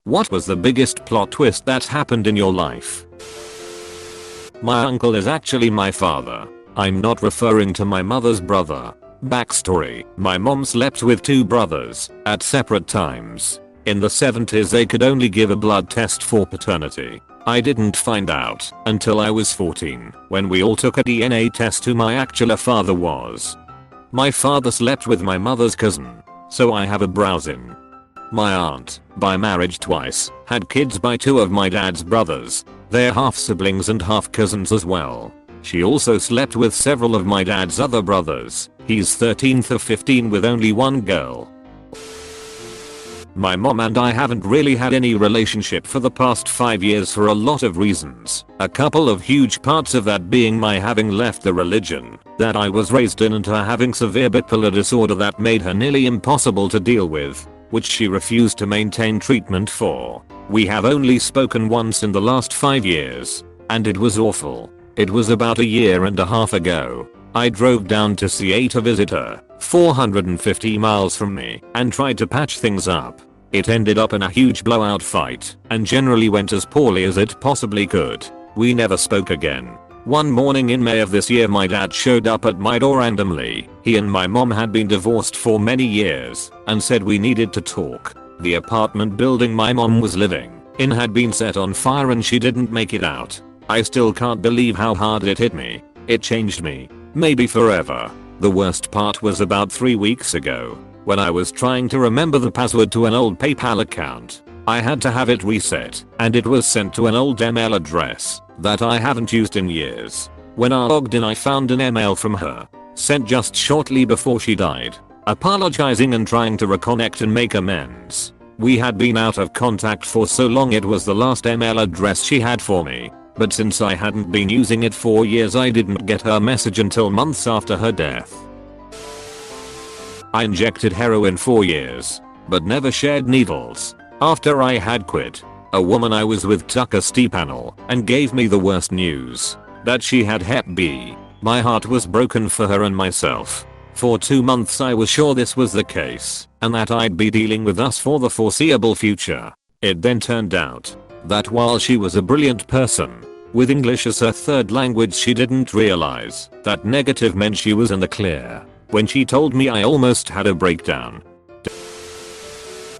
What was the biggest plot twist that happened in your life? My uncle is actually my father. I'm not referring to my mother's brother. Backstory: my mom slept with two brothers at separate times. In the 70s they could only give a blood test for paternity. I didn't find out until I was 14 when we all took a DNA test who my actual father was. My father slept with my mother's cousin, so I have a browsing. My aunt, by marriage twice, had kids by two of my dad's brothers. They're half siblings and half cousins as well. She also slept with several of my dad's other brothers. He's 13th of 15 with only one girl. My mom and I haven't really had any relationship for the past 5 years for a lot of reasons. A couple of huge parts of that being my having left the religion that I was raised in and her having severe bipolar disorder that made her nearly impossible to deal with, which she refused to maintain treatment for. We have only spoken once in the last 5 years, and it was awful. It was about a year and a half ago. I drove down to CA to visit her, 450 miles from me, and tried to patch things up. It ended up in a huge blowout fight, and generally went as poorly as it possibly could. We never spoke again. One morning in May of this year my dad showed up at my door randomly. He and my mom had been divorced for many years, and said we needed to talk. The apartment building my mom was living in had been set on fire and she didn't make it out. I still can't believe how hard it hit me. It changed me. Maybe forever. The worst part was about 3 weeks ago, when I was trying to remember the password to an old PayPal account. I had to have it reset, and it was sent to an old email address that I haven't used in years. When I logged in I found an email from her, sent just shortly before she died, apologizing and trying to reconnect and make amends. We had been out of contact for so long it was the last email address she had for me. But since I hadn't been using it for years I didn't get her message until months after her death. I injected heroin for years, but never shared needles. After I had quit, a woman I was with took a stepanel and gave me the worst news, that she had Hep B. My heart was broken for her and myself. For 2 months I was sure this was the case, and that I'd be dealing with us for the foreseeable future. It then turned out that while she was a brilliant person, with English as her third language, she didn't realize that negative meant she was in the clear. When she told me I almost had a breakdown.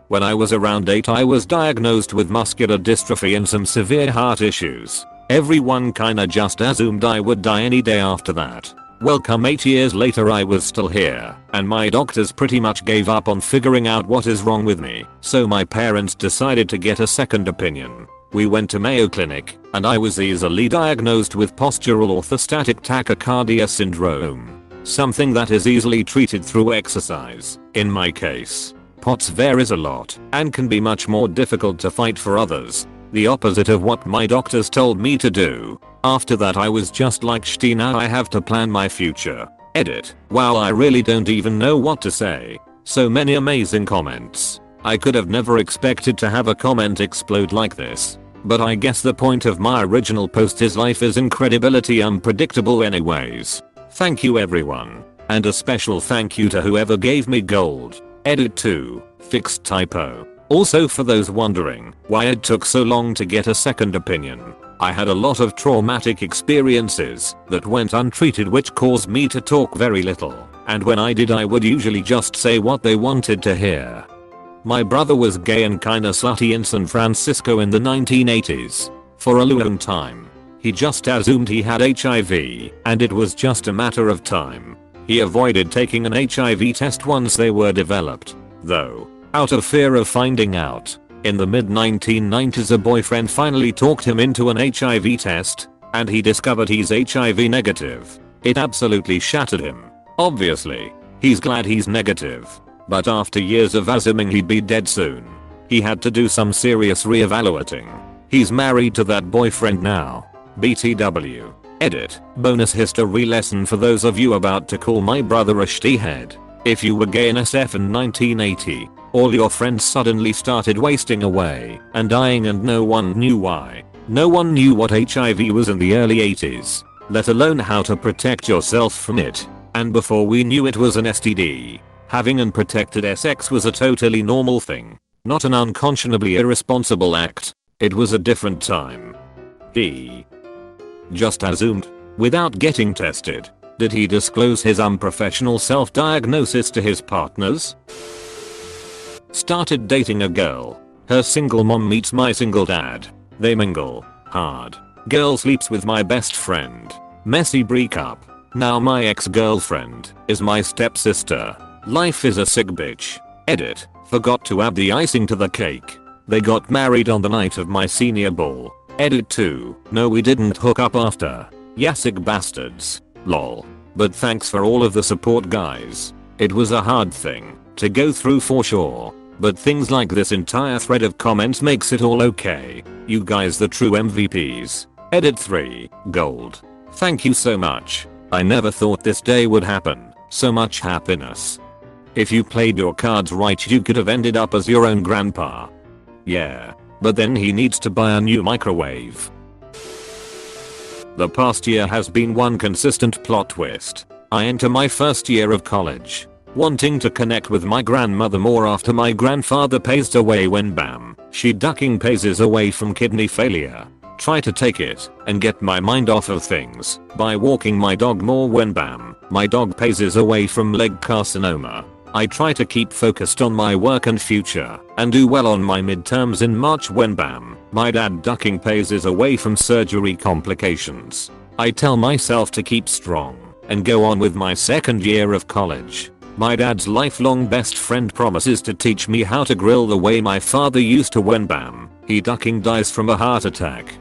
When I was around 8 I was diagnosed with muscular dystrophy and some severe heart issues. Everyone kinda just assumed I would die any day after that. Well, come 8 years later I was still here, and my doctors pretty much gave up on figuring out what is wrong with me. So my parents decided to get a second opinion. We went to Mayo Clinic, and I was easily diagnosed with postural orthostatic tachycardia syndrome. Something that is easily treated through exercise. In my case, POTS varies a lot, and can be much more difficult to fight for others. The opposite of what my doctors told me to do. After that I was just like, shit, now I have to plan my future. Edit. Wow, I really don't even know what to say. So many amazing comments. I could have never expected to have a comment explode like this. But I guess the point of my original post is life is incredibility unpredictable anyways. Thank you everyone. And a special thank you to whoever gave me gold. Edit 2. Fixed typo. Also, for those wondering why it took so long to get a second opinion, I had a lot of traumatic experiences that went untreated which caused me to talk very little. And when I did I would usually just say what they wanted to hear. My brother was gay and kinda slutty in San Francisco in the 1980s. For a long time, he just assumed he had HIV, and it was just a matter of time. He avoided taking an HIV test once they were developed, though, out of fear of finding out. In the mid 1990s a boyfriend finally talked him into an HIV test, and he discovered he's HIV negative. It absolutely shattered him. Obviously, he's glad he's negative. But after years of assuming he'd be dead soon, he had to do some serious re-evaluating. He's married to that boyfriend now. BTW. Edit. Bonus history lesson for those of you about to call my brother a shitty-head. If you were gay in SF in 1980, all your friends suddenly started wasting away and dying and no one knew why. No one knew what HIV was in the early 80s, let alone how to protect yourself from it. And before we knew it was an STD, having unprotected sex was a totally normal thing. Not an unconscionably irresponsible act. It was a different time. He just assumed, without getting tested. Did he disclose his unprofessional self-diagnosis to his partners? Started dating a girl. Her single mom meets my single dad. They mingle hard. Girl sleeps with my best friend. Messy breakup. Now my ex-girlfriend is my stepsister. Life is a sick bitch. Edit. Forgot to add the icing to the cake. They got married on the night of my senior ball. Edit 2. No, we didn't hook up after. Yeah, sick bastards. Lol. But thanks for all of the support, guys. It was a hard thing to go through for sure. But things like this entire thread of comments makes it all okay. You guys the true MVPs. Edit 3. Gold. Thank you so much. I never thought this day would happen. So much happiness. If you played your cards right, you could have ended up as your own grandpa. Yeah. But then he needs to buy a new microwave. The past year has been one consistent plot twist. I enter my first year of college, wanting to connect with my grandmother more after my grandfather passed away when bam, she ducking passes away from kidney failure. Try to take it and get my mind off of things by walking my dog more when bam, my dog passes away from leg carcinoma. I try to keep focused on my work and future and do well on my midterms in March when bam, my dad ducking passes away from surgery complications. I tell myself to keep strong and go on with my second year of college. My dad's lifelong best friend promises to teach me how to grill the way my father used to when bam, he ducking dies from a heart attack.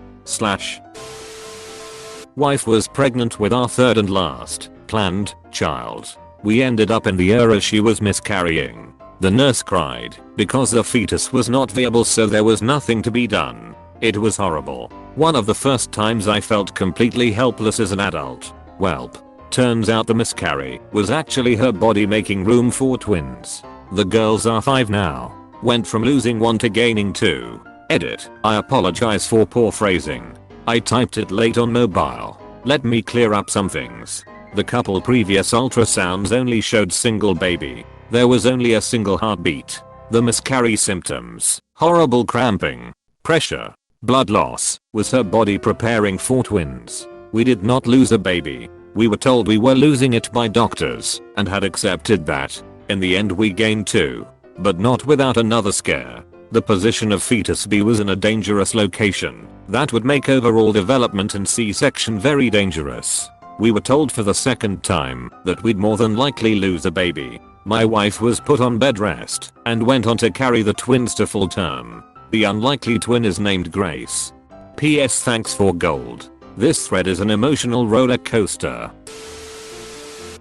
Wife was pregnant with our third and last planned child. We ended up in the era she was miscarrying. The nurse cried because the fetus was not viable, so there was nothing to be done. It was horrible. One of the first times I felt completely helpless as an adult. Welp. Turns out the miscarry was actually her body making room for twins. The girls are 5 now. Went from losing 1 to gaining 2. Edit. I apologize for poor phrasing. I typed it late on mobile. Let me clear up some things. The couple previous ultrasounds only showed single baby. There was only a single heartbeat. The miscarry symptoms, horrible cramping, pressure, blood loss, was her body preparing for twins. We did not lose a baby. We were told we were losing it by doctors and had accepted that. In the end we gained 2. But not without another scare. The position of fetus B was in a dangerous location. That would make overall development and C-section very dangerous. We were told for the second time that we'd more than likely lose a baby. My wife was put on bed rest and went on to carry the twins to full term. The unlikely twin is named Grace. PS thanks for gold. This thread is an emotional roller coaster.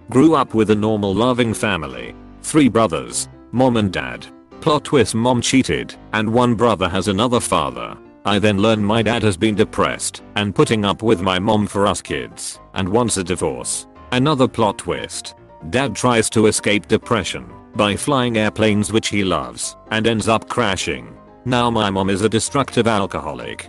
Grew up with a normal loving family. 3 brothers, mom and dad. Plot twist, mom cheated and one brother has another father. I then learn my dad has been depressed and putting up with my mom for us kids and wants a divorce. Another plot twist. Dad tries to escape depression by flying airplanes which he loves and ends up crashing. Now my mom is a destructive alcoholic.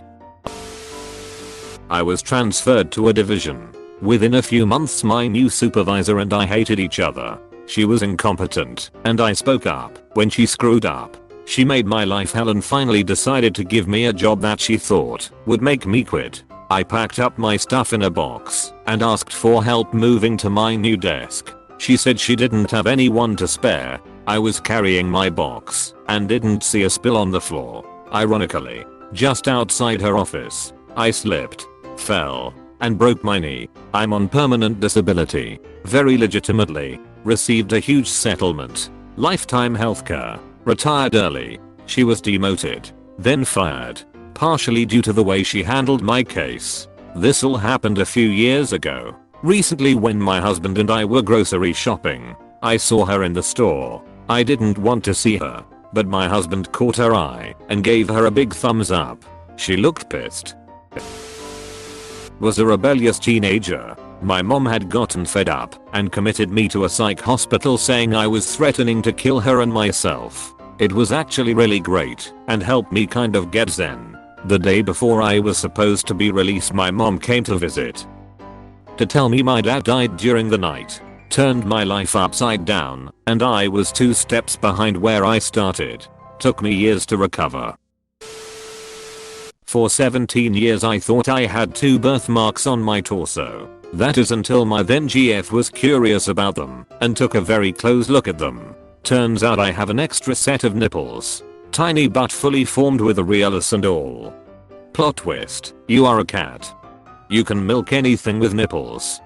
I was transferred to a division. Within a few months my new supervisor and I hated each other. She was incompetent and I spoke up when she screwed up. She made my life hell and finally decided to give me a job that she thought would make me quit. I packed up my stuff in a box and asked for help moving to my new desk. She said she didn't have anyone to spare. I was carrying my box and didn't see a spill on the floor. Ironically, just outside her office, I slipped, fell, and broke my knee. I'm on permanent disability. Very legitimately. Received a huge settlement. Lifetime healthcare. Retired early. She was demoted, then fired, partially due to the way she handled my case. This all happened a few years ago. Recently when my husband and I were grocery shopping, I saw her in the store. I didn't want to see her, but my husband caught her eye and gave her a big thumbs up. She looked pissed. Was a rebellious teenager. My mom had gotten fed up and committed me to a psych hospital saying I was threatening to kill her and myself. It was actually really great and helped me kind of get zen. The day before I was supposed to be released my mom came to visit to tell me my dad died during the night. Turned my life upside down and I was 2 steps behind where I started. Took me years to recover. For 17 years I thought I had 2 birthmarks on my torso. That is until my then GF was curious about them and took a very close look at them. Turns out I have an extra set of nipples. Tiny but fully formed with a realus and all. Plot twist, you are a cat. You can milk anything with nipples.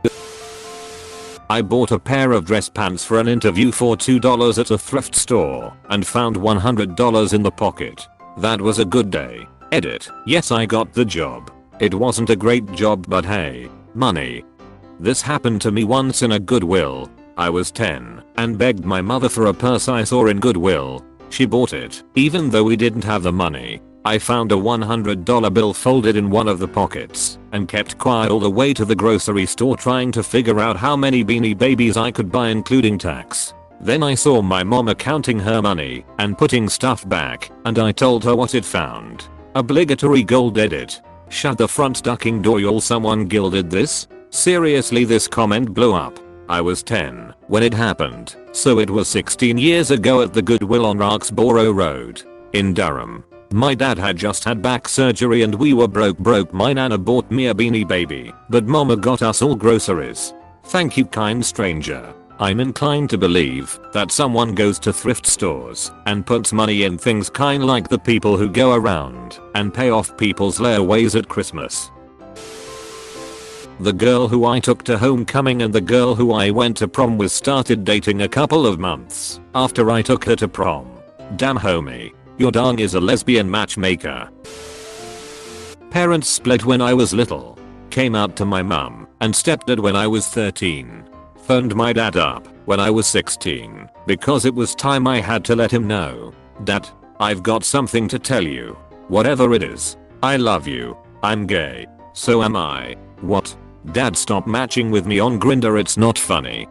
I bought a pair of dress pants for an interview for $2 at a thrift store and found $100 in the pocket. That was a good day. Edit. Yes, I got the job. It wasn't a great job, but hey, money. This happened to me once in a Goodwill. I was 10 and begged my mother for a purse I saw in Goodwill. She bought it, even though we didn't have the money. I found a $100 bill folded in one of the pockets and kept quiet all the way to the grocery store trying to figure out how many Beanie Babies I could buy including tax. Then I saw my mom counting her money and putting stuff back, and I told her what it found. Obligatory gold. Edit. Shut the front ducking door, y'all, someone gilded this? Seriously, this comment blew up. I was 10 when it happened, so it was 16 years ago at the Goodwill on Roxborough Road in Durham. My dad had just had back surgery and we were broke. My nana bought me a Beanie Baby, but mama got us all groceries. Thank you, kind stranger. I'm inclined to believe that someone goes to thrift stores and puts money in things kind like the people who go around and pay off people's layaways at Christmas. The girl who I took to homecoming and the girl who I went to prom with started dating a couple of months after I took her to prom. Damn homie, your dong is a lesbian matchmaker. Parents split when I was little. Came out to my mum and stepdad when I was 13. Phoned my dad up when I was 16 because it was time I had to let him know. Dad, I've got something to tell you. Whatever it is, I love you. I'm gay. So am I. What? Dad, stop matching with me on Grindr, it's not funny.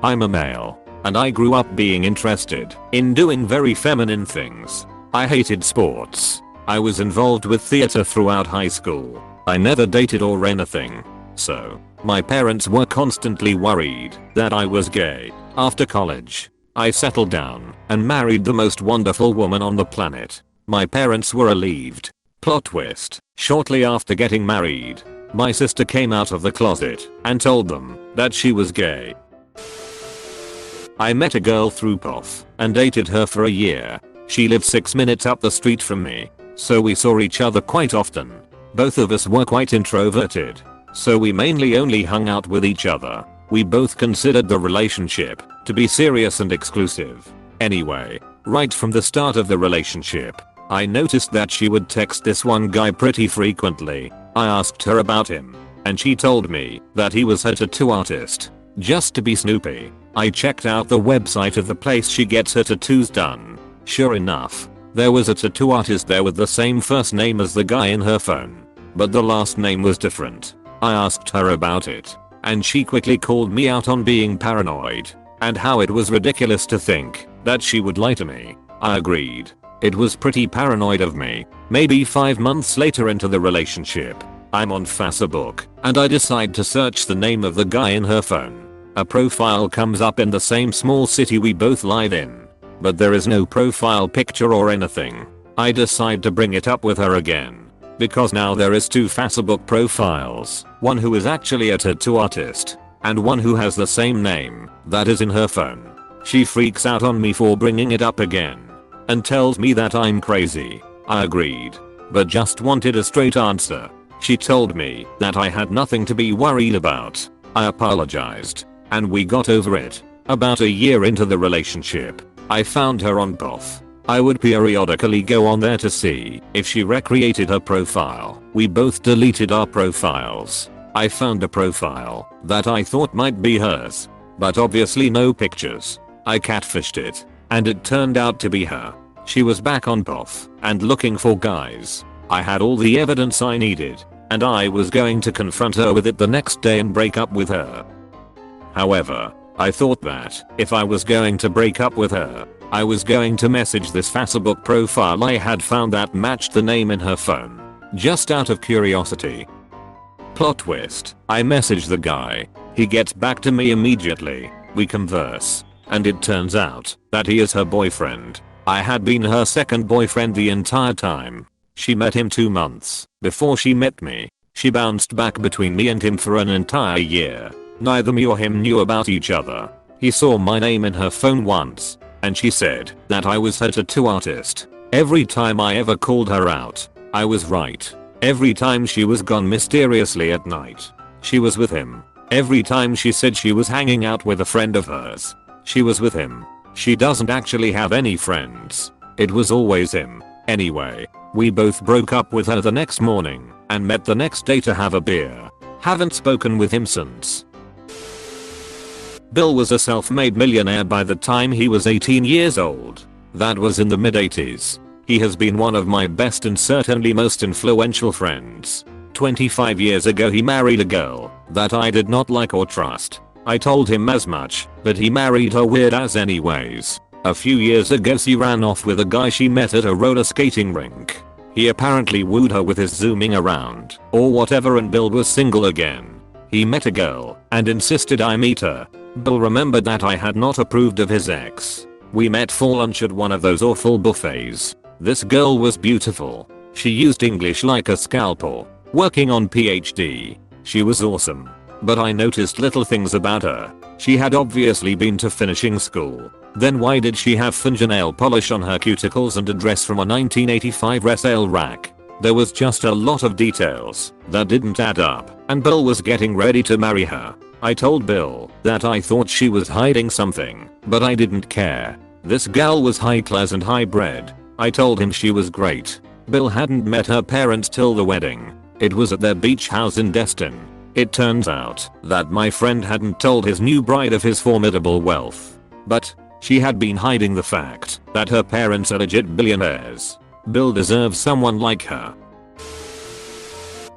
I'm a male, and I grew up being interested in doing very feminine things. I hated sports. I was involved with theater throughout high school. I never dated or anything. So, my parents were constantly worried that I was gay. After college, I settled down and married the most wonderful woman on the planet. My parents were relieved. Plot twist, shortly after getting married, my sister came out of the closet and told them that she was gay. I met a girl through POF and dated her for a year. She lived 6 minutes up the street from me, so we saw each other quite often. Both of us were quite introverted, so we mainly only hung out with each other. We both considered the relationship to be serious and exclusive. Anyway, right from the start of the relationship, I noticed that she would text this one guy pretty frequently. I asked her about him, and she told me that he was her tattoo artist. Just to be snoopy, I checked out the website of the place she gets her tattoos done. Sure enough, there was a tattoo artist there with the same first name as the guy in her phone, but the last name was different. I asked her about it, and she quickly called me out on being paranoid and how it was ridiculous to think that she would lie to me. I agreed. It was pretty paranoid of me. Maybe 5 months later into the relationship, I'm on Facebook and I decide to search the name of the guy in her phone. A profile comes up in the same small city we both live in, but there is no profile picture or anything. I decide to bring it up with her again, because now there is 2 Facebook profiles, one who is actually a tattoo artist, and one who has the same name that is in her phone. She freaks out on me for bringing it up again and tells me that I'm crazy. I agreed, but just wanted a straight answer. She told me that I had nothing to be worried about. I apologized, and we got over it. About a year into the relationship, I found her on POF. I would periodically go on there to see if she recreated her profile. We both deleted our profiles. I found a profile that I thought might be hers, but obviously no pictures. I catfished it, and it turned out to be her. She was back on POF and looking for guys. I had all the evidence I needed, and I was going to confront her with it the next day and break up with her. However, I thought that if I was going to break up with her, I was going to message this Facebook profile I had found that matched the name in her phone, just out of curiosity. Plot twist, I message the guy. He gets back to me immediately. We converse, and it turns out that he is her boyfriend. I had been her second boyfriend the entire time. She met him 2 months before she met me. She bounced back between me and him for an entire year. Neither me or him knew about each other. He saw my name in her phone once, and she said that I was her tattoo artist. Every time I ever called her out, I was right. Every time she was gone mysteriously at night, she was with him. Every time she said she was hanging out with a friend of hers, she was with him. She doesn't actually have any friends. It was always him. Anyway, we both broke up with her the next morning and met the next day to have a beer. Haven't spoken with him since. Bill was a self-made millionaire by the time he was 18 years old. That was in the mid-80s. He has been one of my best and certainly most influential friends. 25 years ago he married a girl that I did not like or trust. I told him as much, but he married her weird ass anyways. A few years ago she ran off with a guy she met at a roller skating rink. He apparently wooed her with his zooming around or whatever, and Bill was single again. He met a girl and insisted I meet her. Bill remembered that I had not approved of his ex. We met for lunch at one of those awful buffets. This girl was beautiful. She used English like a scalpel. Working on PhD. She was awesome. But I noticed little things about her. She had obviously been to finishing school. Then why did she have fingernail polish on her cuticles and a dress from a 1985 resale rack? There was just a lot of details that didn't add up, and Bill was getting ready to marry her. I told Bill that I thought she was hiding something, but I didn't care. This gal was high class and high bred. I told him she was great. Bill hadn't met her parents till the wedding. It was at their beach house in Destin. It turns out that my friend hadn't told his new bride of his formidable wealth. But she had been hiding the fact that her parents are legit billionaires. Bill deserves someone like her.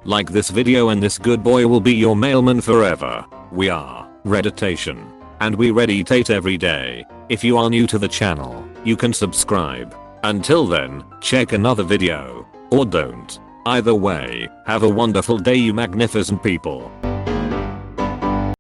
Like this video and this good boy will be your mailman forever. We are Redditation, and we redditate every day. If you are new to the channel, you can subscribe. Until then, check another video, or don't. Either way, have a wonderful day you magnificent people.